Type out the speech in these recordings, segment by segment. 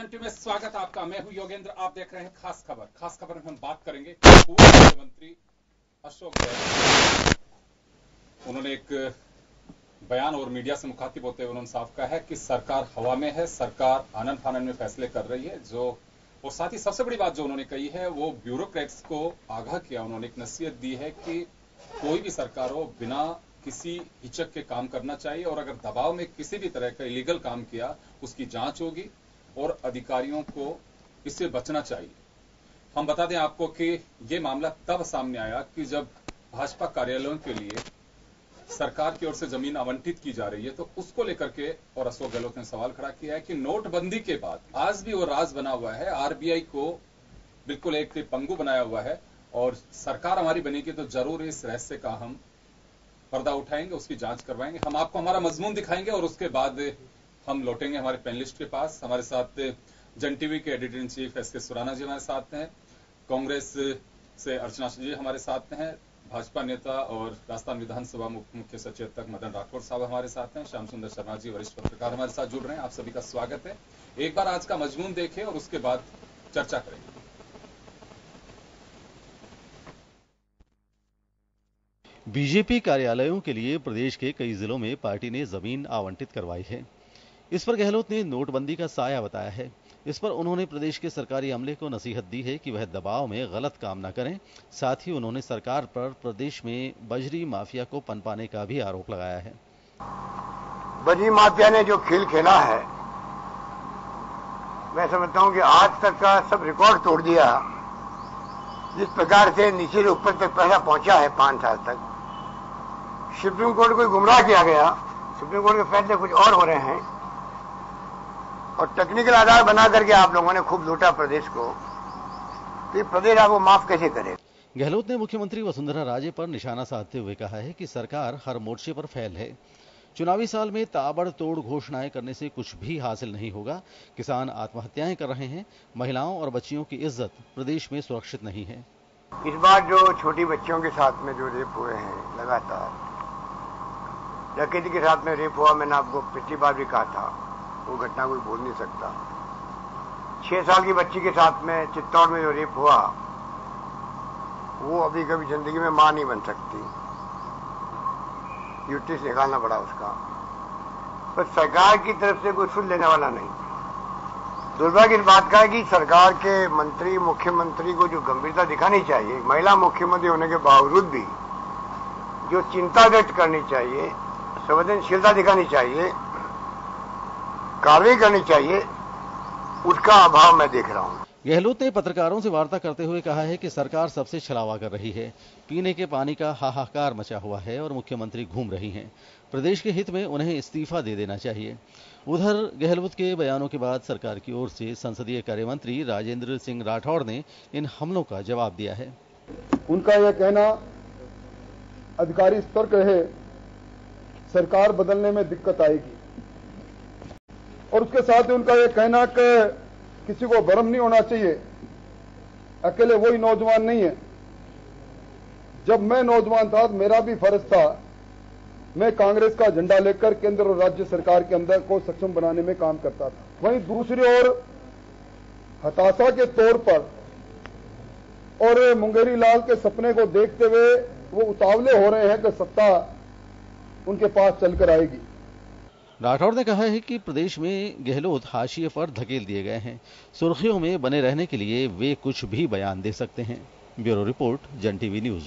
जन टीवी में स्वागत आपका। मैं हूं योगेंद्र, आप देख रहे हैं खास खबर। खास खबर में हम बात करेंगे पूर्व मुख्यमंत्री अशोक गहलोत। उन्होंने एक बयान और मीडिया से मुखातिब होते हुए उन्होंने साफ कहा है कि सरकार हवा में है, सरकार आनन फानन में फैसले कर रही है। और साथ ही सबसे बड़ी बात जो उन्होंने कही है वो ब्यूरोक्रेट्स को आगाह किया। उन्होंने एक नसीहत दी है कि कोई भी सरकार हो, बिना किसी हिचक के काम करना चाहिए और अगर दबाव में किसी भी तरह का इलीगल काम किया उसकी जांच होगी और अधिकारियों को इससे बचना चाहिए। हम बता दें आपको कि यह मामला तब सामने आया कि जब भाजपा कार्यालयों के लिए सरकार की ओर से जमीन आवंटित की जा रही है, तो उसको लेकर के और अशोक गहलोत ने सवाल खड़ा किया है कि नोटबंदी के बाद आज भी वो राज बना हुआ है। आरबीआई को बिल्कुल एक पंगु बनाया हुआ है और सरकार हमारी बनेगी तो जरूर इस रहस्य का हम पर्दा उठाएंगे, उसकी जांच करवाएंगे। हम आपको हमारा मजमून दिखाएंगे और उसके बाद हम लौटेंगे हमारे पैनलिस्ट के पास। हमारे साथ जन टीवी के एडिटर इन चीफ एस के सुराना जी हमारे साथ हैं, कांग्रेस से अर्चना जी हमारे साथ हैं, भाजपा नेता और राजस्थान विधानसभा मुख्य सचेतक मदन राठौर साहब हमारे साथ हैं, श्याम सुंदर शर्मा जी वरिष्ठ पत्रकार हमारे साथ जुड़ रहे हैं। आप सभी का स्वागत है। एक बार आज का मजमून देखें और उसके बाद चर्चा करेंगे। बीजेपी कार्यालयों के लिए प्रदेश के कई जिलों में पार्टी ने जमीन आवंटित करवाई है। इस पर गहलोत ने नोटबंदी का साया बताया है। इस पर उन्होंने प्रदेश के सरकारी अमले को नसीहत दी है कि वह दबाव में गलत काम न करें। साथ ही उन्होंने सरकार पर प्रदेश में बजरी माफिया को पनपाने का भी आरोप लगाया है। बजरी माफिया ने जो खेल खेला है, मैं समझता हूं कि आज तक का सब रिकॉर्ड तोड़ दिया। जिस प्रकार से नीचे से ऊपर तक पैसा पहुंचा है 5 साल तक, सुप्रीम कोर्ट को गुमराह किया गया। सुप्रीम कोर्ट के फैसले कुछ और हो रहे हैं और टेक्निकल आधार बना करके आप लोगों ने खूब लूटा प्रदेश को, तो ये प्रदेश आपको माफ कैसे करे। गहलोत ने मुख्यमंत्री वसुंधरा राजे पर निशाना साधते हुए कहा है कि सरकार हर मोर्चे पर फेल है। चुनावी साल में ताबड़तोड़ घोषणाएं करने से कुछ भी हासिल नहीं होगा। किसान आत्महत्याएं कर रहे हैं, महिलाओं और बच्चियों की इज्जत प्रदेश में सुरक्षित नहीं है। इस बार जो छोटी बच्चियों के साथ में जो रेप हुए हैं, लगातार डकैती के साथ में रेप हुआ, मैंने आपको पिछली बार भी कहा था, वो घटना कोई भूल नहीं सकता। 6 साल की बच्ची के साथ में चित्तौड़ में जो रेप हुआ, वो अभी कभी जिंदगी में मां नहीं बन सकती, यूट्रस निकालना पड़ा उसका। पर सरकार की तरफ से कोई सुन लेने वाला नहीं। दुर्भाग्य इस बात का है कि सरकार के मंत्री, मुख्यमंत्री को जो गंभीरता दिखानी चाहिए, महिला मुख्यमंत्री होने के बावजूद भी जो चिंता व्यक्त करनी चाहिए, संवेदनशीलता दिखानी चाहिए, कार्रवाई करनी चाहिए, उसका अभाव मैं देख रहा हूं। गहलोत ने पत्रकारों से वार्ता करते हुए कहा है कि सरकार सबसे छलावा कर रही है, पीने के पानी का हाहाकार मचा हुआ है और मुख्यमंत्री घूम रही हैं। प्रदेश के हित में उन्हें इस्तीफा दे देना चाहिए। उधर गहलोत के बयानों के बाद सरकार की ओर से संसदीय कार्य मंत्री राजेंद्र सिंह राठौड़ ने इन हमलों का जवाब दिया है। उनका यह कहना अधिकारी सतर्क रहे, सरकार बदलने में दिक्कत आएगी, और उसके साथ ही उनका यह कहना कि किसी को भ्रम नहीं होना चाहिए, अकेले वही नौजवान नहीं है। जब मैं नौजवान था मेरा भी फर्ज था, मैं कांग्रेस का झंडा लेकर केंद्र और राज्य सरकार के अंदर को सक्षम बनाने में काम करता था। वहीं दूसरी ओर हताशा के तौर पर और मुंगेरी लाल के सपने को देखते हुए वो उतावले हो रहे हैं कि सत्ता उनके पास चलकर आएगी। राठौड़ ने कहा है कि प्रदेश में गहलोत हाशिए पर धकेल दिए गए हैं। सुर्खियों में बने रहने के लिए वे कुछ भी बयान दे सकते हैं। ब्यूरो रिपोर्ट, जन टीवी न्यूज।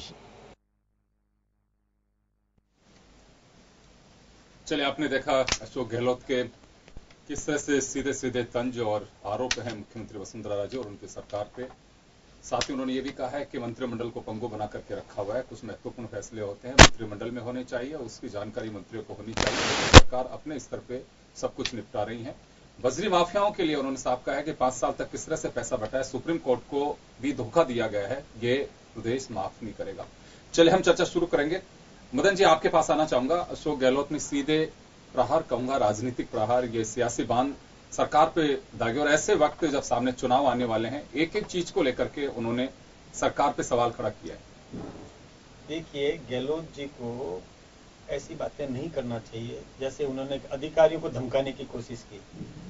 चलिए, आपने देखा अशोक गहलोत के किस तरह से सीधे सीधे तंज और आरोप है मुख्यमंत्री वसुंधरा राजे और उनकी सरकार पे। साथ ही उन्होंने ये भी कहा है कि मंत्रिमंडल को पंगु बना करके रखा हुआ है। कुछ महत्वपूर्ण फैसले होते हैं मंत्रिमंडल में होने चाहिए, उसकी जानकारी मंत्रियों को होनी चाहिए। सरकार अपने स्तर पे सब कुछ निपटा रही है। बजरी माफियाओं के लिए उन्होंने साफ कहा है कि 5 साल तक किस तरह से पैसा बटा है, सुप्रीम कोर्ट को भी धोखा दिया गया है, ये प्रदेश माफ नहीं करेगा। चलिए, हम चर्चा शुरू करेंगे। मदन जी, आपके पास आना चाहूंगा। अशोक गहलोत ने सीधे प्रहार कहूंगा, राजनीतिक प्रहार, ये सियासी बांध सरकार पे दागे और ऐसे वक्त जब सामने चुनाव आने वाले हैं, एक एक चीज को लेकर के उन्होंने सरकार पे सवाल खड़ा किया है। देखिए, गहलोत जी को ऐसी बातें नहीं करना चाहिए जैसे उन्होंने अधिकारियों को धमकाने की कोशिश की।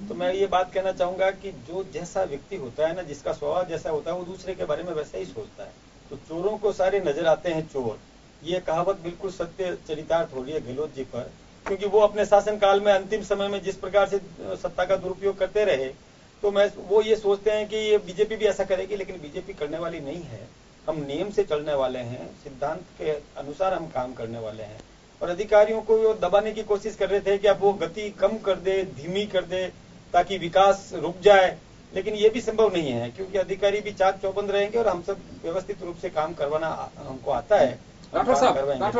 तो मैं ये बात कहना चाहूंगा कि जो जैसा व्यक्ति होता है ना, जिसका स्वभाव जैसा होता है, वो दूसरे के बारे में वैसा ही सोचता है। तो चोरों को सारे नजर आते हैं चोर, ये कहावत बिल्कुल सत्य चरितार्थ हो रही है गहलोत जी पर, क्योंकि वो अपने शासनकाल में अंतिम समय में जिस प्रकार से सत्ता का दुरुपयोग करते रहे, तो वो ये सोचते हैं कि ये बीजेपी भी ऐसा करेगी, लेकिन बीजेपी करने वाली नहीं है। हम नियम से चलने वाले हैं, सिद्धांत के अनुसार हम काम करने वाले हैं। और अधिकारियों को वो दबाने की कोशिश कर रहे थे कि आप वो गति कम कर दे, धीमी कर दे, ताकि विकास रुक जाए, लेकिन ये भी संभव नहीं है, क्योंकि अधिकारी भी चाक चौबंद रहेंगे और हम सब व्यवस्थित रूप से काम करवाना हमको आता है। राठौर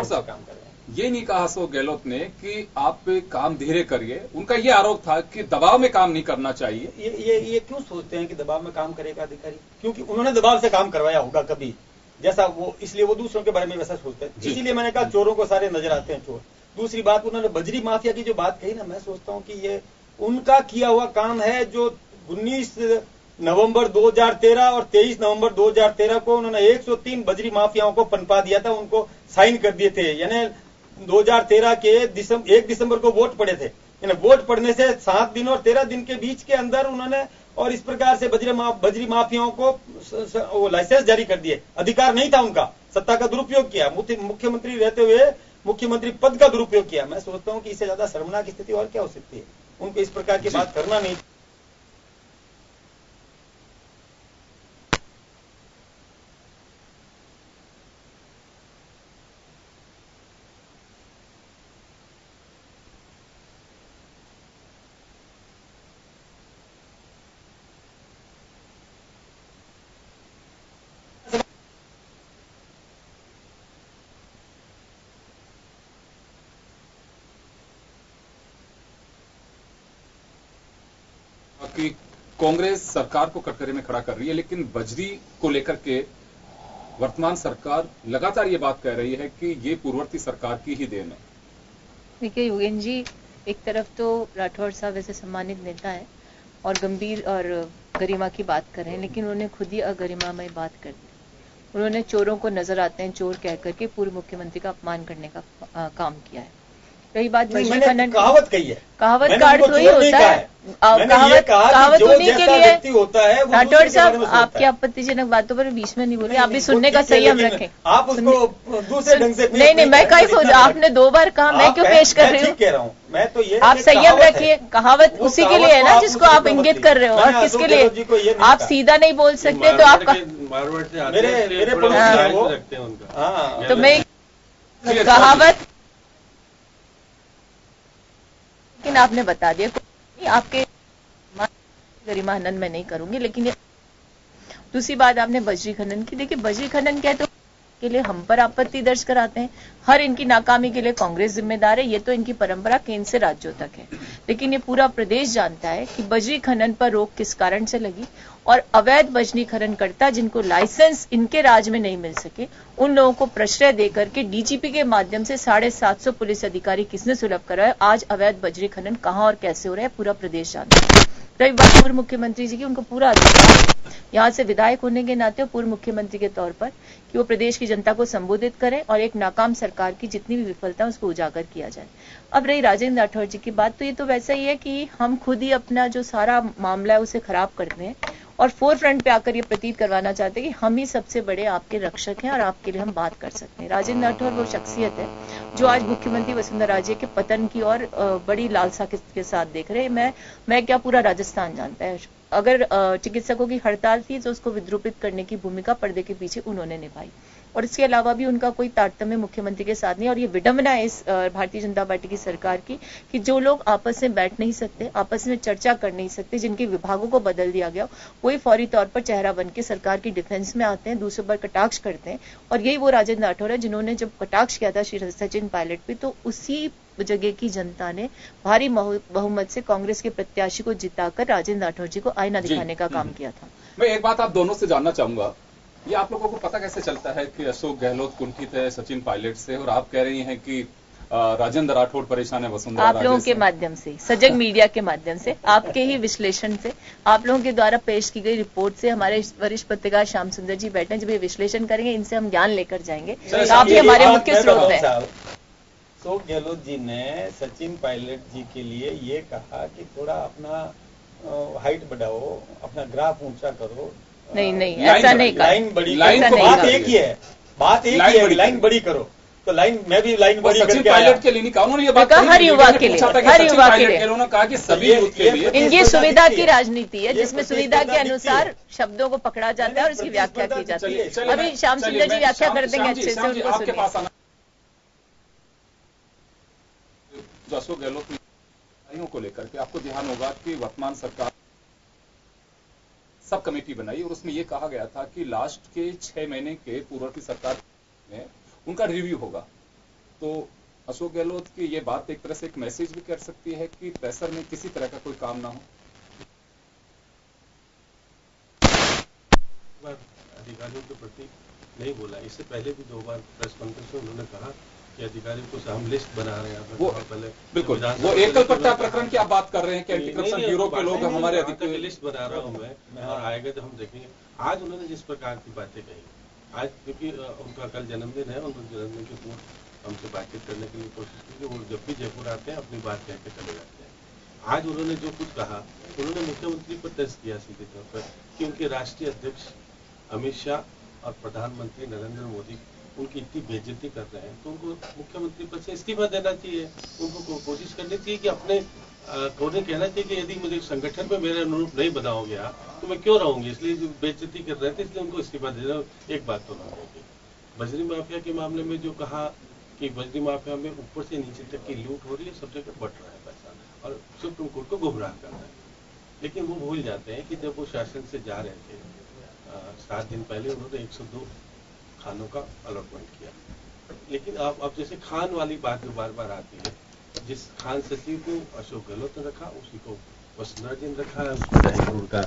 साहब, ये नहीं कहा अशोक गहलोत ने कि आप काम धीरे करिए, उनका ये आरोप था कि दबाव में काम नहीं करना चाहिए। ये क्यों सोचते हैं कि दबाव में काम करेगा अधिकारी? क्योंकि उन्होंने दबाव से काम करवाया होगा कभी, जैसा वो, इसलिए वो दूसरों के बारे में वैसा सोचते हैं। इसीलिए मैंने कहा चोरों को सारे नजर आते हैं चोर। दूसरी बात, उन्होंने बजरी माफिया की जो बात कही ना, मैं सोचता हूँ कि ये उनका किया हुआ काम है, जो 19 नवंबर 2013 और 23 नवंबर 2013 को उन्होंने 103 बजरी माफियाओं को पनपा दिया था, उनको साइन कर दिए थे। यानी 2013 के 1 दिसंबर को वोट पड़े थे, यानी वोट पड़ने से 7 दिन और 13 दिन के बीच के अंदर उन्होंने और इस प्रकार से बजरी माफियाओं को वो लाइसेंस जारी कर दिए। अधिकार नहीं था उनका, सत्ता का दुरुपयोग किया, मुख्यमंत्री रहते हुए मुख्यमंत्री पद का दुरुपयोग किया। मैं सोचता हूं कि इससे ज्यादा शर्मनाक स्थिति और क्या हो सकती है? उनको इस प्रकार की बात करना नहीं। कि कांग्रेस सरकार को कटघरे में खड़ा कर रही है, लेकिन बजरी को लेकर के वर्तमान सरकार लगातार ये बात कह रही है कि ये पूर्ववर्ती सरकार की ही देन है। देखिए योगेंद्र जी, एक तरफ तो राठौर साहब ऐसे सम्मानित नेता है और गंभीर और गरिमा की बात कर रहे हैं, लेकिन उन्होंने खुद ही अगरिमामय बात कर दी। उन्होंने चोरों को नजर आते हैं चोर कह करके पूर्व मुख्यमंत्री का अपमान करने का काम किया है। रही बात बजरी खनन, कहावत कही है, कहावत का अर्थ वही होता है, कहावत उन्हीं के लिए होता है। राठौर साहब, आपकी आपत्तिजनक बातों पर बीच में नहीं बोल रही, आप भी सुनने का संयम रखें। आप उसको दूसरे ढंग से नहीं, मैं कहीं आपने 2 बार कहा, मैं क्यों पेश कर रही हूँ? मैं तो ये आप संयम रखिए। कहावत उसी के लिए है ना जिसको आप इंगित कर रहे हो, और किसके लिए? आप सीधा नहीं बोल सकते तो आपका तो मैं कहावत, लेकिन आपने बता दिया आपके गरिमा हनन मैं नहीं करूंगी। लेकिन ये दूसरी बात आपने बजरी खनन की। देखिए बजरी खनन क्या है, तो के लिए हम पर आपत्ति दर्ज कराते हैं, हर इनकी नाकामी के लिए कांग्रेस जिम्मेदार है। ये तो इनकी परंपरा केंद्र से राज्यों तक है, लेकिन ये पूरा प्रदेश जानता है कि बजरी खनन पर रोक किस कारण से लगी, और अवैध बजरी खनन करता जिनको लाइसेंस इनके राज में नहीं मिल सके, उन लोगों को प्रश्रय देकर के डीजीपी के माध्यम से 750 पुलिस अधिकारी किसने सुलभ कराया। आज अवैध बजरी खनन कहां और कैसे हो रहा है पूरा प्रदेश जानता है। रही बात पूर्व मुख्यमंत्री जी की, उनको पूरा अधिकार यहां से विधायक होने के नाते और पूर्व मुख्यमंत्री के तौर पर कि वो प्रदेश की जनता को संबोधित करें और एक नाकाम सरकार की जितनी भी विफलता है उसको उजागर किया जाए। अब रही राजेंद्र राठौर जी की बात, तो ये तो वैसा ही है कि हम खुद ही अपना जो सारा मामला है उसे खराब करते हैं और फोर फ्रंट पे आकर ये प्रतीत करवाना चाहते हैं कि हम ही सबसे बड़े आपके रक्षक हैं और आपके लिए हम बात कर सकते हैं। राजेंद्र राठौर वो शख्सियत है जो आज मुख्यमंत्री वसुंधरा राजे के पतन की और बड़ी लालसा के साथ देख रहे हैं। मैं क्या पूरा राजस्थान जानता है। अगर चिकित्सकों की हड़ताल थी तो उसको विद्रूपित करने की भूमिका पर्दे के पीछे उन्होंने निभाई, और इसके अलावा भी उनका कोई तारतम्य मुख्यमंत्री के साथ नहीं। और ये विडंबना है इस भारतीय जनता पार्टी की सरकार की कि जो लोग आपस में बैठ नहीं सकते, आपस में चर्चा कर नहीं सकते, जिनके विभागों को बदल दिया गया, वही फौरी तौर पर चेहरा बन के सरकार की डिफेंस में आते हैं, दूसरों पर कटाक्ष करते हैं। और यही वो राजेंद्र राठौर है जिन्होंने जब कटाक्ष किया था श्री सचिन पायलट पे, तो उसी जगह की जनता ने भारी बहुमत से कांग्रेस के प्रत्याशी को जिताकर राजेंद्र राठौर जी को आईना दिखाने का काम किया था। मैं एक बात आप दोनों से जानना चाहूंगा, ये आप लोगों को पता कैसे चलता है कि अशोक गहलोत कुंठित है सचिन पायलट से, और आप कह रही हैं कि राजेंद्र राठौड़ परेशान है वसुंधरा राजे से? आप लोगों के माध्यम से, सजग मीडिया के माध्यम से, आपके ही विश्लेषण से, आप लोगों के द्वारा पेश की गई रिपोर्ट से हमारे वरिष्ठ पत्रकार श्याम सुंदर जी बैठे हैं, जब ये विश्लेषण करेंगे इनसे हम ज्ञान लेकर जाएंगे। आप ही हमारे मुख्य स्रोत हैं। अशोक गहलोत जी ने सचिन पायलट जी के लिए ये कहा कि थोड़ा अपना हाइट बढ़ाओ, अपना ग्राफ ऊंचा करो। नहीं ऐसा नहीं कहा। लाइन बड़ी, बात एक ही है, लाइन बड़ी करो। तो लाइन मैं भी लाइन बड़ी सचिन पायलट के लिए नहीं कहा उन्होंने, ये बात हर युवा के लिए, हर युवा के लिए उन्होंने कहा कि सभी यूथ के लिए। इनकी सुविधा की राजनीति है जिसमें सुविधा के अनुसार शब्दों को पकड़ा जाता है और उसकी व्याख्या की जाती है। अभी श्याम सुंदर जी व्याख्या कर देंगे अच्छे से, उनको आपके पास सुनिए। आना। जो अशोक गहलोत को लेकर के आपको ध्यान होगा कि वर्तमान सरकार सब कमेटी बनाई और उसमें यह कहा गया था कि लास्ट के 6 महीने के पूर्व की सरकार में उनका रिव्यू होगा। तो अशोक गहलोत की ये बात एक तरह से एक मैसेज भी कर सकती है कि प्रेशर में किसी तरह का कोई काम ना हो। अधिकारियों के प्रति नहीं बोला, इससे पहले भी 2 बार प्रेस कॉन्फ्रेंस में उन्होंने कहा कि अधिकारियों को हम लिस्ट बना रहे हैं। वो पहले बिल्कुल वो एकल पट्टा प्रकरण की आप बात कर रहे हैं कि एंटी करप्शन ब्यूरो के लोग हमारे अधिकारी की लिस्ट बना रहा हूं मैं, और आएगा तो हम देखेंगे। आज उन्होंने जिस प्रकार की बातें कही, आज क्योंकि उनका कल जन्मदिन है, उनके जन्मदिन के पूर्व हमसे बातचीत करने के लिए कोशिश की। वो जब भी जयपुर आते हैं अपनी बात कह के चले जाते हैं। आज उन्होंने जो कुछ कहा, उन्होंने मुख्यमंत्री पर टेस्ट किया सीधे तौर पर कि उनके राष्ट्रीय अध्यक्ष अमित शाह और प्रधानमंत्री नरेंद्र मोदी उनकी इतनी बेइज्जती कर रहे हैं, तो उनको मुख्यमंत्री पद से इस्तीफा देना चाहिए। उनको कोशिश करनी चाहिए कि अपने उन्हें कहना चाहिए कि यदि मुझे संगठन में मेरे अनुरूप नहीं बनाओगे तो मैं क्यों रहूंगी, इसलिए जो बेइज्जती कर रहे थे इसलिए उनको इस्तीफा दे देना। एक बात तो ना होगी। बजरी माफिया के मामले में जो कहा कि बजरी माफिया में ऊपर से नीचे तक की लूट हो रही है, सब जगह बट रहा है पैसा और सुप्रीम कोर्ट को गुमराह कर रहा है। लेकिन वो भूल जाते हैं कि जब वो शासन से जा रहे थे 7 दिन पहले उन्होंने 102 खानों का अलॉटमेंट किया। लेकिन अब जैसे खान वाली बात जो बार बार आती है, जिस खान सचिव को अशोक गहलोत ने रखा उसी को वसुंधरा जी ने रखा है, उसको 2.5 करोड़ का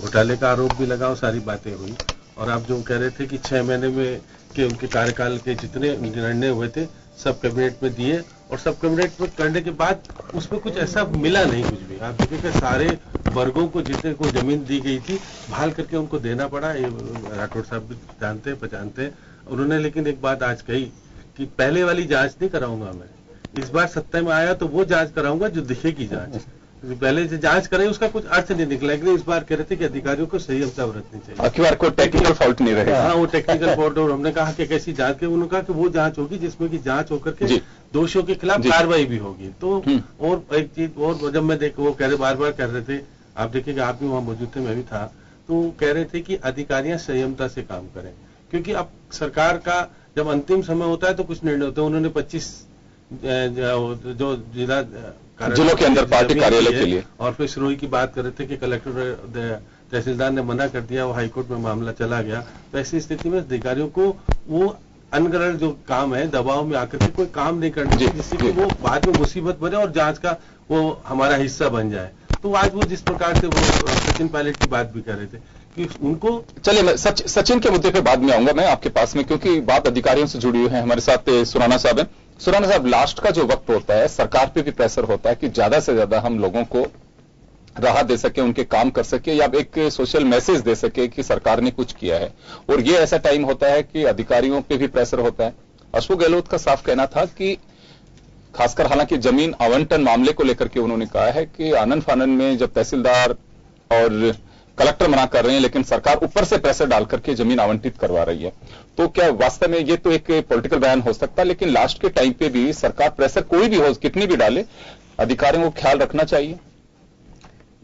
घोटाले का आरोप भी लगा और सारी बातें हुई। और आप जो कह रहे थे कि 6 महीने में के उनके कार्यकाल के जितने निर्णय हुए थे सब कैबिनेट में दिए, और सब कैबिनेट में करने के बाद उसमें कुछ ऐसा मिला नहीं कुछ भी। आप देखिए सारे वर्गों को जितने को जमीन दी गई थी भाल करके उनको देना पड़ा। ये राठौड़ साहब भी जानते हैं पहचानते हैं। उन्होंने लेकिन एक बात आज कही कि पहले वाली जांच नहीं कराऊंगा मैं, इस बार सत्ता में आया तो वो जांच कराऊंगा जो दिखेगी जांच। पहले जो जांच करें उसका कुछ अर्थ नहीं निकला, लेकिन इस बार कह रहे थे कि अधिकारियों को संयमता बरतनी चाहिए। आखिर कोई टेक्निकल फॉल्ट नहीं रहेगा। हाँ, वो टेक्निकल फॉल्ट। और हमने कहा कि कैसी जांच के, उन्होंने कहा कि वो जांच होगी जिसमें कि जांच होकर के दोषियों के खिलाफ कार्रवाई भी होगी। तो और एक चीज और जब मैं वो कह रहे बार बार कह रहे थे, आप देखिएगा आप भी वहां मौजूद थे, मैं भी था, तो कह रहे थे कि अधिकारियां संयमता से काम करें, क्योंकि अब सरकार का जब अंतिम समय होता है तो कुछ निर्णय होते हैं। उन्होंने 25 जो जिलों के अंदर पार्टी कार्यालय के लिए, और फिर सिरोही की बात कर रहे थे कि कलेक्टर तहसीलदार ने मना कर दिया, वो हाईकोर्ट में मामला चला गया। तो ऐसी स्थिति में अधिकारियों को वो अनगढ़ जो काम है दबाव में आकर के कोई काम नहीं करना चाहिए जिससे कि वो बाद में मुसीबत बने और जांच का वो हमारा हिस्सा बन जाए। तो आज वो जिस प्रकार से वो सचिन पायलट की बात भी कर रहे थे कि उनको, चलिए मैं सचिन के मुद्दे पे बाद में आऊंगा मैं आपके पास में, क्योंकि बात अधिकारियों से जुड़ी हुई है। हमारे साथ सुराना साहब हैं। सुराना साहब, लास्ट का जो वक्त होता है सरकार पे भी प्रेशर होता है कि ज्यादा से ज्यादा हम लोगों को राहत दे सके, उनके काम कर सके, या एक सोशल मैसेज दे सके कि सरकार ने कुछ किया है। और ये ऐसा टाइम होता है कि अधिकारियों पे भी प्रेशर होता है। अशोक गहलोत का साफ कहना था कि खासकर हालांकि जमीन आवंटन मामले को लेकर के उन्होंने कहा है कि आनन फानन में जब तहसीलदार और कलेक्टर मना कर रहे हैं लेकिन सरकार ऊपर से प्रेशर डाल करके जमीन आवंटित करवा रही है, तो क्या वास्तव में ये तो एक पॉलिटिकल बयान हो सकता है, लेकिन लास्ट के टाइम पे भी सरकार प्रेशर कोई भी हो कितनी भी डाले, अधिकारियों को ख्याल रखना चाहिए।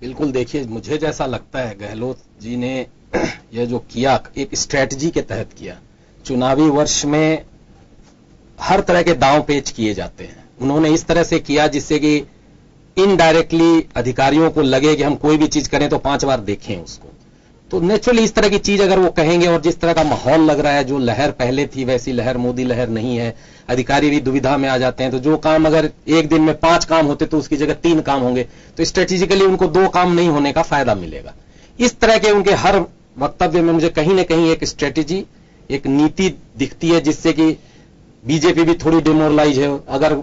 बिल्कुल, देखिए मुझे जैसा लगता है गहलोत जी ने यह जो किया एक स्ट्रेटजी के तहत किया। चुनावी वर्ष में हर तरह के दांव पेच किए जाते हैं, उन्होंने इस तरह से किया जिससे कि इनडायरेक्टली अधिकारियों को लगे कि हम कोई भी चीज करें तो 5 बार देखें उसको। तो नेचुरली इस तरह की चीज अगर वो कहेंगे, और जिस तरह का माहौल लग रहा है, जो लहर पहले थी वैसी लहर मोदी लहर नहीं है, अधिकारी भी दुविधा में आ जाते हैं। तो जो काम अगर एक दिन में 5 काम होते तो उसकी जगह 3 काम होंगे, तो स्ट्रेटेजिकली उनको 2 काम नहीं होने का फायदा मिलेगा। इस तरह के उनके हर वक्तव्य में मुझे कहीं ना कहीं एक स्ट्रेटेजी, एक नीति दिखती है जिससे कि बीजेपी भी थोड़ी डिमोरलाइज है। अगर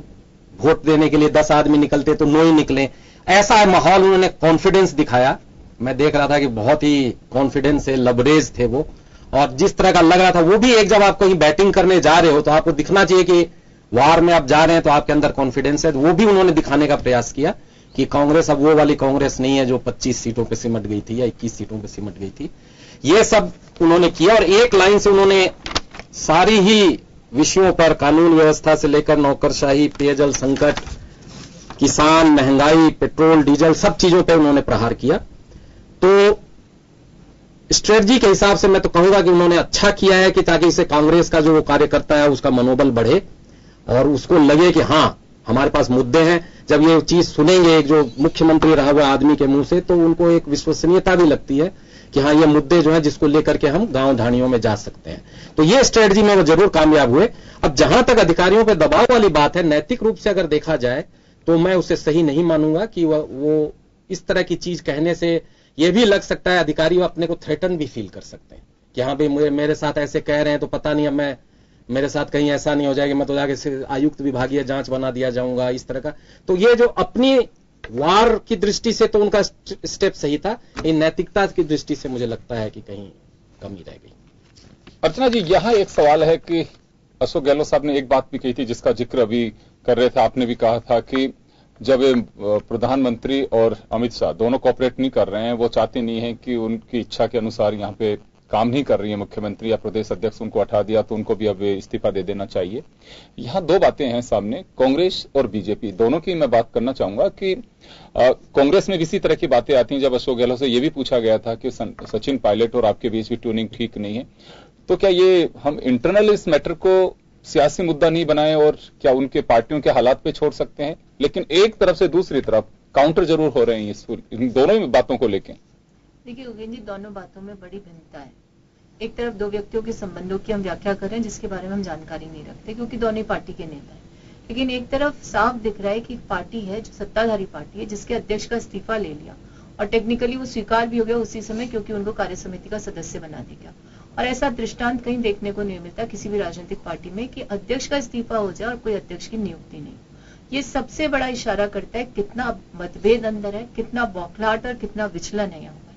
वोट देने के लिए 10 आदमी निकलते तो 9 ही निकले, ऐसा माहौल उन्होंने कॉन्फिडेंस दिखाया। मैं देख रहा था कि बहुत ही कॉन्फिडेंस से लबरेज थे वो, और जिस तरह का लग रहा था वो भी एक, जब आप कहीं बैटिंग करने जा रहे हो तो आपको दिखना चाहिए कि वार में आप जा रहे हैं तो आपके अंदर कॉन्फिडेंस है, वो भी उन्होंने दिखाने का प्रयास किया कि कांग्रेस अब वो वाली कांग्रेस नहीं है जो 25 सीटों पे सिमट गई थी या 21 सीटों पे सिमट गई थी। ये सब उन्होंने किया और एक लाइन से उन्होंने सारी ही विषयों पर, कानून व्यवस्था से लेकर नौकरशाही, पेयजल संकट, किसान, महंगाई, पेट्रोल डीजल, सब चीजों पे उन्होंने प्रहार किया। तो स्ट्रेटजी के हिसाब से मैं तो कहूंगा कि उन्होंने अच्छा किया है कि ताकि इससे कांग्रेस का जो कार्यकर्ता है उसका मनोबल बढ़े और उसको लगे कि हां हमारे पास मुद्दे हैं। जब ये चीज सुनेंगे एक जो मुख्यमंत्री रहा हुआ आदमी के मुंह से, तो उनको एक विश्वसनीयता भी लगती है कि हाँ ये मुद्दे जो है जिसको लेकर के हम गांव ढाणियों में जा सकते हैं। तो ये स्ट्रेटजी में वो जरूर कामयाब हुए। अब जहां तक अधिकारियों पर दबाव वाली बात है, नैतिक रूप से अगर देखा जाए तो मैं उसे सही नहीं मानूंगा कि वो इस तरह की चीज कहने से ये भी लग सकता है अधिकारी अपने को थ्रेटन भी फील कर सकते हैं कि हाँ भाई मेरे साथ ऐसे कह रहे हैं तो पता नहीं अब मेरे साथ कहीं ऐसा नहीं हो जाएगा, मैं तो जाके आयुक्त विभागीय जांच बना दिया जाऊंगा, इस तरह का। तो ये जो अपनी वार की दृष्टि से तो उनका स्टेप सही था, इन नैतिकता की दृष्टि से मुझे लगता है कि कहीं कमी रह गई। अर्चना जी, यहां एक सवाल है कि अशोक गहलोत साहब ने एक बात भी कही थी जिसका जिक्र अभी कर रहे थे, आपने भी कहा था कि जब प्रधानमंत्री और अमित शाह दोनों कोऑपरेट नहीं कर रहे हैं, वो चाहते नहीं है कि उनकी इच्छा के अनुसार यहां पे काम नहीं कर रही है मुख्यमंत्री या प्रदेश अध्यक्ष, उनको हटा दिया तो उनको भी अब इस्तीफा दे देना चाहिए। यहां दो बातें हैं सामने, कांग्रेस और बीजेपी दोनों की मैं बात करना चाहूंगा कि कांग्रेस में भी इसी तरह की बातें आती हैं। जब अशोक गहलोत से यह भी पूछा गया था कि सचिन पायलट और आपके बीच भी ट्यूनिंग ठीक नहीं है, तो क्या ये हम इंटरनल इस मैटर को सियासी मुद्दा नहीं बनाए और क्या उनके पार्टियों के हालात पे छोड़ सकते हैं? लेकिन एक तरफ से दूसरी तरफ काउंटर जरूर हो रहे हैं इन दोनों ही बातों को लेकर। देखिए उगेन जी, दोनों बातों में बड़ी भिन्नता है। एक तरफ दो व्यक्तियों के संबंधों की हम व्याख्या कर रहे हैं जिसके बारे में हम जानकारी नहीं रखते क्योंकि दोनों ही पार्टी के नेता हैं, लेकिन एक तरफ साफ दिख रहा है कि पार्टी है जो सत्ताधारी पार्टी है जिसके अध्यक्ष का इस्तीफा ले लिया और टेक्निकली वो स्वीकार भी हो गया उसी समय क्योंकि उनको कार्य समिति का सदस्य बना दिया गया। और ऐसा दृष्टांत कहीं देखने को नहीं मिलता किसी भी राजनीतिक पार्टी में कि अध्यक्ष का इस्तीफा हो जाए और कोई अध्यक्ष की नियुक्ति नहीं। ये सबसे बड़ा इशारा करता है कितना मतभेद अंदर है, कितना बौखलाहट और कितना विचलन है यहाँ पर।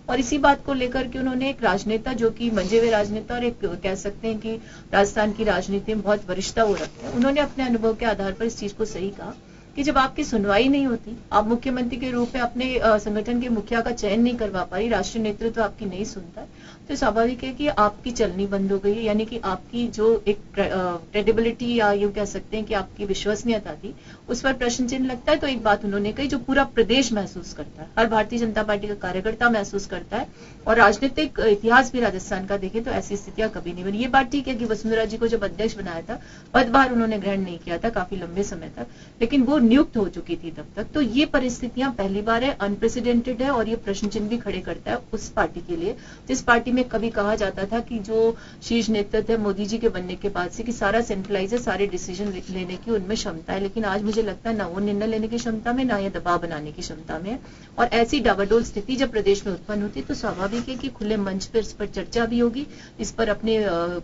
और इसी बात को लेकर के उन्होंने एक राजनेता जो कि मंजे हुए राजनेता और एक कह सकते हैं कि राजस्थान की राजनीति में बहुत वरिष्ठता वो रखते हैं, उन्होंने अपने अनुभव के आधार पर इस चीज को सही कहा कि जब आपकी सुनवाई नहीं होती, आप मुख्यमंत्री के रूप में अपने संगठन के मुखिया का चयन नहीं करवा पाई, राष्ट्रीय नेतृत्व आपकी नहीं सुनता, तो स्वाभाविक है कि आपकी चलनी बंद हो गई है। यानी कि आपकी जो एक क्रेडिबिलिटी या यूं कह सकते हैं कि आपकी विश्वसनीयता थी उस पर प्रश्न चिन्ह लगता है। तो एक बात उन्होंने कही जो पूरा प्रदेश महसूस करता है, हर भारतीय जनता पार्टी का कार्यकर्ता महसूस करता है और राजनीतिक इतिहास भी राजस्थान का देखें तो ऐसी स्थितियां कभी नहीं बनी। ये बात ठीक है कि वसुंधरा जी को जब अध्यक्ष बनाया था पदभार उन्होंने ग्रहण नहीं किया था काफी लंबे समय तक, लेकिन वो नियुक्त हो चुकी थी तब तक। तो ये परिस्थितियां पहली बार है, अनप्रेसिडेंटेड है और ये प्रश्न चिन्ह भी खड़े करता है उस पार्टी के लिए जिस पार्टी में कभी कहा जाता था कि जो शीर्ष नेतृत्व है मोदी जी के बनने के बाद से कि सारा सेंट्रलाइज है, सारे डिसीजन लेने की उनमें क्षमता है, लेकिन आज मुझे लगता है ना वो निर्णय लेने की क्षमता में ना ये दबाव बनाने की क्षमता में है। और ऐसी डावाडोल स्थिति जब प्रदेश में उत्पन्न होती तो स्वाभाविक है कि खुले मंच पर इस पर चर्चा भी होगी, इस पर अपने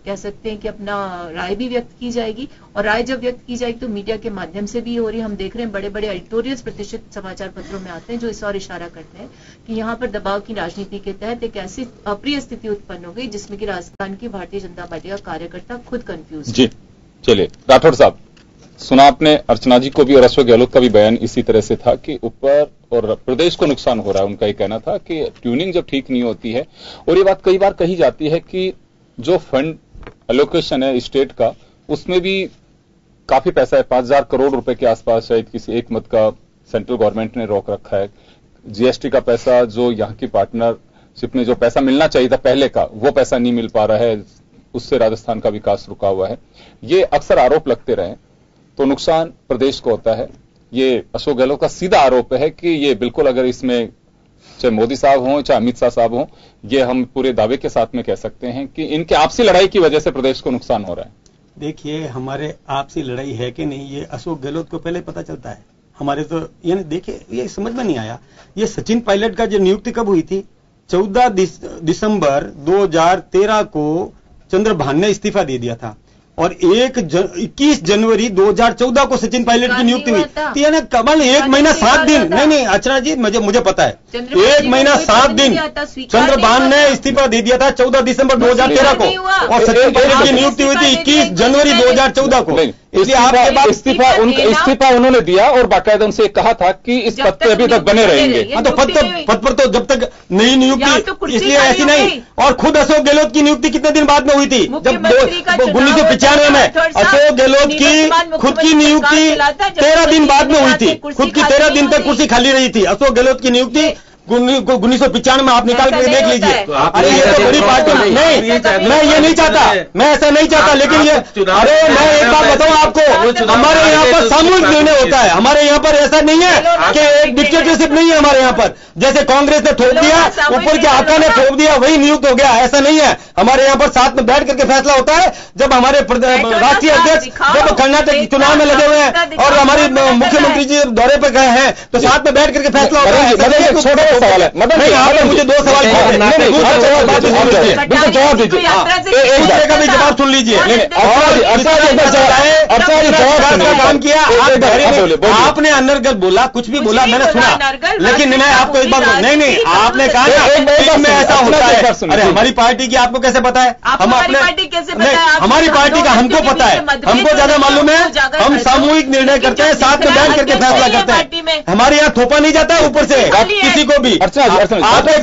कह सकते हैं कि अपना राय भी व्यक्त की जाएगी और राय जब व्यक्त की जाएगी तो मीडिया के माध्यम से भी हो रही है। हम देख रहे हैं बड़े बड़े एडिटोरियल्स प्रतिष्ठित समाचार पत्रों में आते हैं जो इस और इशारा करते हैं कि यहाँ पर दबाव की राजनीति के तहत एक ऐसी अप्रिय स्थिति उत्पन्न हो गई जिसमें कि राजस्थान की भारतीय जनता पार्टी का कार्यकर्ता खुद कंफ्यूज। जी चलिए राठौड़ साहब, सुना आपने अर्चना जी को भी और अशोक गहलोत का भी बयान इसी तरह से था कि ऊपर और प्रदेश को नुकसान हो रहा है। उनका ये कहना था कि ट्यूनिंग जब ठीक नहीं होती है, और ये बात कई बार कही जाती है कि जो फंड एलोकेशन है स्टेट का उसमें भी काफी पैसा है, 5,000 करोड़ रुपए के आसपास शायद किसी एक मत का सेंट्रल गवर्नमेंट ने रोक रखा है। जीएसटी का पैसा जो यहाँ की पार्टनरशिप में जो पैसा मिलना चाहिए था पहले का, वो पैसा नहीं मिल पा रहा है, उससे राजस्थान का विकास रुका हुआ है। ये अक्सर आरोप लगते रहे तो नुकसान प्रदेश को होता है। ये अशोक गहलोत का सीधा आरोप है कि ये बिल्कुल, अगर इसमें चाहे मोदी साहब हों चाहे अमित शाह साहब हों, ये हम पूरे दावे के साथ में कह सकते हैं कि इनके आपसी लड़ाई की वजह से प्रदेश को नुकसान हो रहा है। देखिए, हमारे आपसी लड़ाई है कि नहीं ये अशोक गहलोत को पहले पता चलता है। हमारे तो यानी देखिए ये समझ में नहीं आया, ये सचिन पायलट का जो नियुक्ति कब हुई थी? 14 दिसंबर 2013 को चंद्रभान ने इस्तीफा दे दिया था और 21 जनवरी 2014 को सचिन पायलट की नियुक्ति हुई थी। यानी कमल 1 महीना 7 दिन, नहीं अर्चना जी मुझे पता है, 1 महीना 7 दिन चंद्रभान ने इस्तीफा दे दिया था 14 दिसंबर 2013 को और सचिन पायलट की नियुक्ति हुई थी 21 जनवरी 2014 को। इस्तीफा उन्होंने दिया और बाकायदा उनसे कहा था कि इस पद पे अभी तक बने रहेंगे। तो पद पर तो जब तक नई नियुक्ति, इसलिए ऐसी नहीं। और खुद अशोक गहलोत की नियुक्ति कितने दिन बाद में हुई थी? जब 1995 में अशोक गहलोत की खुद की नियुक्ति 13 दिन बाद में हुई थी। खुद की 13 दिन तक कुर्सी खाली रही थी। अशोक गहलोत की नियुक्ति 1995 में आप निकाल के देख लीजिए। अरे ये तो बड़ी पार्टी नहीं, मैं ये नहीं चाहता, मैं ऐसा नहीं चाहता, लेकिन ये अरे मैं एक बात बताऊं आपको, हमारे यहाँ पर सामूहिक निर्णय होता है। हमारे यहाँ पर ऐसा नहीं है कि एक डिक्टेटरशिप नहीं है हमारे यहाँ पर। जैसे कांग्रेस ने थोप दिया, ऊपर के आका ने थोप दिया, वही नियुक्त हो गया, ऐसा नहीं है। हमारे यहाँ पर साथ में बैठ करके फैसला होता है। जब हमारे राष्ट्रीय अध्यक्ष जब कर्नाटक के चुनाव में लगे हुए हैं और हमारे मुख्यमंत्री जी दौरे पर गए हैं, तो साथ में बैठ करके फैसला होता है। सवाल है मुझे 2 सवाल बिल्कुल जवाब दीजिए, एक दूसरे का भी जवाब सुन लीजिए। काम किया आपने अनर्गल बोला, कुछ भी बोला, मैंने सुना, लेकिन मैं आपको एक बार नहीं आपने कहा में ऐसा होता है। अरे हमारी पार्टी की आपको कैसे पता है? हम अपने हमारी पार्टी का हमको पता है, हमको ज्यादा मालूम है। हम सामूहिक निर्णय करते हैं, साथ में बैठ करके फैसला करते हैं। हमारे यहाँ थोपा नहीं जाता है ऊपर से किसी को भी। आपने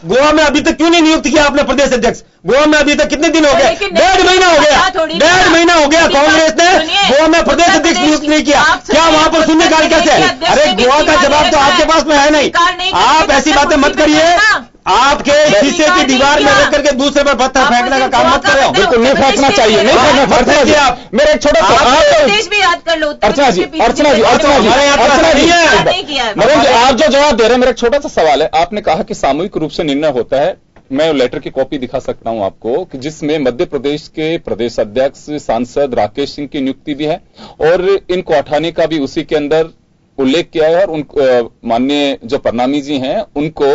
गोवा में अभी तक क्यों नहीं नियुक्त किया आपने प्रदेश अध्यक्ष? गोवा में अभी तक कितने दिन हो गए? 1.5 महीना हो गया, 1.5 महीना हो गया। कांग्रेस ने गोवा में प्रदेश अध्यक्ष नियुक्त नहीं किया। क्या वहां पर शून्यकाल कैसे? अरे गोवा का जवाब तो आपके पास में है नहीं। आप ऐसी बातें मत करिए। आपके शीशे की दीवार में रख करके दूसरे पर पत्थर फेंकने का काम मत करो। बिल्कुल नहीं फेंकना चाहिए, नहीं फेंकना। आप मेरा एक छोटा देश भी याद कर लो। अर्चना जी आप जो जवाब दे रहे हैं, मेरा एक छोटा सा सवाल है। आपने कहा कि सामूहिक रूप से निर्णय होता है। मैं लेटर की कॉपी दिखा सकता हूं आपको कि जिसमें मध्य प्रदेश के प्रदेश अध्यक्ष सांसद राकेश सिंह की नियुक्ति भी है और इनको हटाने का भी उसी के अंदर उल्लेख किया है और माननीय जो प्रणामी जी हैं उनको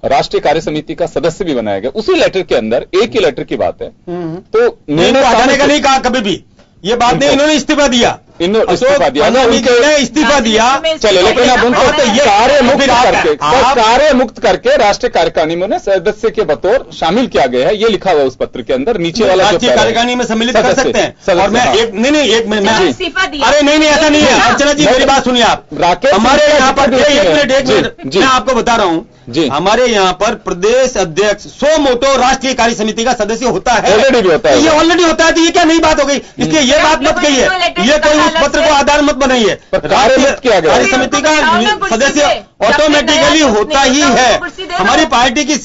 राष्ट्रीय कार्य समिति का सदस्य भी बनाया गया। उसी लेटर के अंदर एक ही लेटर की बात है। तो निर्णय हटाने का नहीं कहा कभी भी, ये बात नहीं। इन्होंने इस्तीफा दिया, इस्तीफा दिया। चलो, लेकिन अब उनको कार्य मुक्त करके राष्ट्रीय कार्यकारिणी में सदस्य के बतौर शामिल किया गया है। ये लिखा हुआ उस पत्र के अंदर नीचे वाला। राष्ट्रीय कार्यकारिणी में सम्मिलित कर सकते हैं। और मैं एक अरे नहीं ऐसा नहीं है। अर्चना जी मेरी बात सुनिए आप। राकेश हमारे यहाँ पर एक मिनट मैं आपको बता रहा हूँ जी, हमारे यहाँ पर प्रदेश अध्यक्ष सो मोटो राष्ट्रीय कार्य समिति का सदस्य होता है। ऑलरेडी भी होता है, ये ऑलरेडी होता है। तो ये क्या नई बात हो गई? इसलिए ये बात मत कहिए, ये कोई उस पत्र को आधार मत बनाइए। कार्य समिति का सदस्य ऑटोमेटिकली होता ही है। हमारी पार्टी की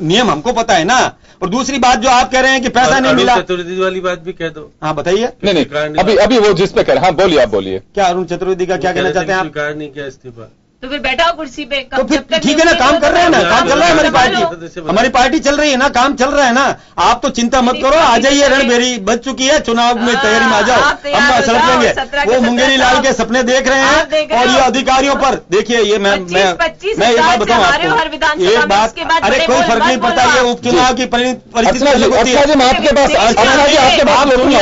नियम हमको पता है ना। और दूसरी बात जो आप कह रहे हैं कि पैसा नहीं मिला, चतुर्वेदी वाली बात भी कह दो। हाँ बताइए। नहीं अभी वो जिस पे कह रहे हैं, हाँ बोलिए, आप बोलिए। क्या अरुण चतुर्वेदी का क्या कहना चाहते हैं आप? स्वीकार नहीं किया इस्तीफा, तो फिर बैठा कुर्सी पे। तो फिर ठीक है ना, काम कर रहे हैं ना, काम चल रहा है। हमारी पार्टी चल रही है ना, काम चल रहा है ना। आप तो चिंता मत करो, आ जाइए। रणबेरी बच चुकी है, चुनाव में तैयारी में आ जाओ, हम सड़क लेंगे। वो मुंगेरी लाल के सपने देख रहे हैं और ये अधिकारियों पर देखिए। ये मैं एक बात बताऊं आपको, एक बात, अरे कोई फर्क नहीं पड़ता। ये उपचुनाव की परिस्थिति अलग होती है। आपके पास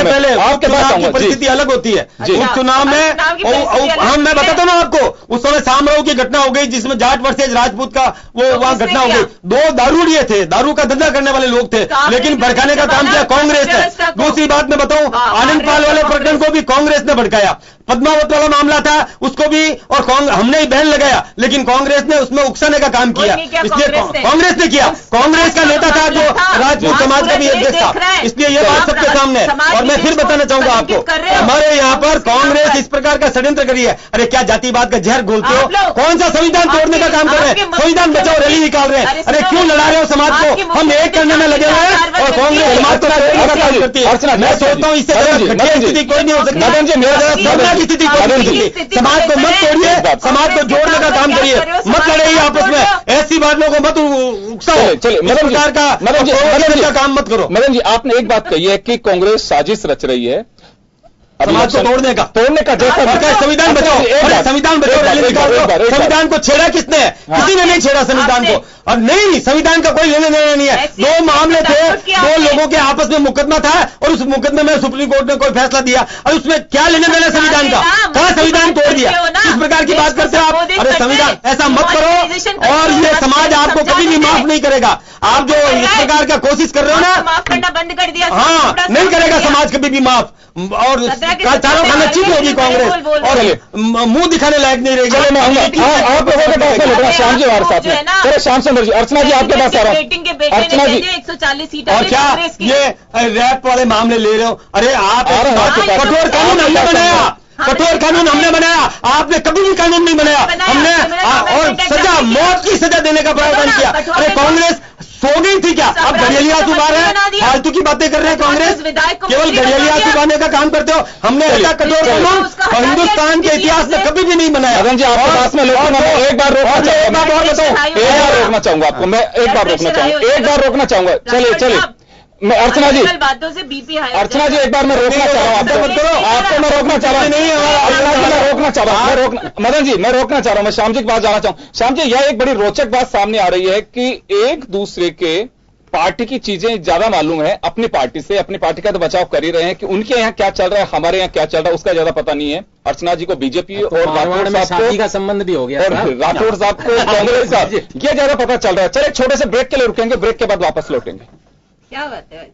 पहले उपचुनाव की परिस्थिति अलग होती है। उपचुनाव में मैं बताता हूँ ना आपको, उस समय सामराव की घटना हो गई जिसमें जाट वर्सेज राजपूत का वो वहां घटना हो गई। 2 दारूड़िए थे, दारू का धंधा करने वाले लोग थे, लेकिन भड़काने का काम किया कांग्रेस ने। दूसरी बात मैं बताऊं, आनंद पाल वाले प्रकरण को भी कांग्रेस ने भड़काया। पद्मावत वाला मामला था, उसको भी और हमने ही बैन लगाया, लेकिन कांग्रेस ने उसमें उकसाने का काम किया। इसलिए कांग्रेस ने किया। कांग्रेस का नेता था जो राजपूत समाज का भी अध्यक्ष था। इसलिए ये बात सबके सामने। और मैं फिर बताना चाहूंगा आपको, हमारे यहाँ पर कांग्रेस इस प्रकार का षड्यंत्र करी है। अरे क्या जातिवाद का जहर घोलते हो? कौन सा संविधान तोड़ने का काम कर रहे हैं? संविधान बचाओ रैली निकाल रहे हैं। अरे क्यों लड़ा रहे हो समाज को? हम एक करने में लगे हुए हैं और कांग्रेस समाज को तोड़ने का काम करती है। मैं सोचता हूँ इससे स्थिति कोई नहीं हो सकती। स्थिति समाज को मत तोड़िए, समाज को जोड़ने का काम करिए, मत लड़ाइए आपस में। ऐसी बातों को मत उकसाओ। चलिए, मदन प्रकार का काम मत करो। मदन जी, आपने एक बात कही है कि कांग्रेस साजिश रच रही है समाज को तोड़ने का जैसा संविधान बचाओ, संविधान बचाओ। संविधान को छेड़ा किसने? किसी ने नहीं छेड़ा संविधान को। और नहीं, संविधान का कोई लेना देना नहीं है। 2 मामले थे, 2 लोगों के आपस में मुकदमा था और उस मुकदमे में सुप्रीम कोर्ट ने कोई फैसला दिया और उसमें क्या लेना देना संविधान का? कहां संविधान तोड़ दिया? इस प्रकार की बात करते हैं आप। अरे संविधान ऐसा मत करो और ये समाज आपको कभी भी माफ नहीं करेगा। आप जो इस प्रकार का कोशिश कर रहे हो ना, माफ करना बंद कर दिया। हाँ, नहीं करेगा समाज कभी भी माफ। और चारों खाना चीज होगी कांग्रेस और मुंह दिखाने लायक नहीं रहेगी। चलो मैं आऊंगा आप लोगों के पास में लौटूंगा श्याम जी हमारे साथ में। चलो श्याम सुंदर जी, अर्चना जी आपके पास आ रहा हूँ। अर्चना जी 140 सीट और क्या ये रैप वाले मामले ले रहे हो? अरे आप कठोर कानून हमने बनाया, कठोर कानून हमने बनाया, आपने कभी भी कानून नहीं बनाया। हमने और सजा, मौत की सजा देने का प्रावधान किया। अरे कांग्रेस सो गई थी क्या? अब घड़ियाली आंसू बहा रहे हैं, फालतू की बातें कर रहे हैं कांग्रेस, केवल घड़ियाली आंसू बहाने का काम करते हो। हमने ऐसा कठोर कानून हिंदुस्तान के इतिहास में कभी भी नहीं बनाया। मदन जी आपके पास में एक बार रोकना चाहूंगा, एक बार रोकना चाहूंगा आपको, मैं एक बार रोकना चाहूंगा। चलिए मैं अर्चना जी, बातों से बीपी हाई। अर्चना जी एक बार मैं रोकना चाह रहा हूँ आपको मैं रोकना चाह रहा हूँ। नहीं अर्चना जी मैं रोकना चाह रहा हूँ, मदन जी मैं रोकना चाह रहा हूँ। मैं श्याम जी के पास जाना चाहूँ। श्याम जी यह एक बड़ी रोचक बात सामने आ रही है कि एक दूसरे के पार्टी की चीजें ज्यादा मालूम है, अपनी पार्टी से, अपनी पार्टी का तो बचाव कर ही रहे हैं कि उनके यहाँ क्या चल रहा है, हमारे यहाँ क्या चल रहा है उसका ज्यादा पता नहीं है। अर्चना जी को बीजेपी और राठौड़ साहब शादी का संबंध भी हो गया और राठौड़ साहब को कांग्रेस साहब, ये ज्यादा पता चल रहा है। चलिए छोटे से ब्रेक के लिए रुकेंगे, ब्रेक के बाद वापस लौटेंगे। क्या बात है।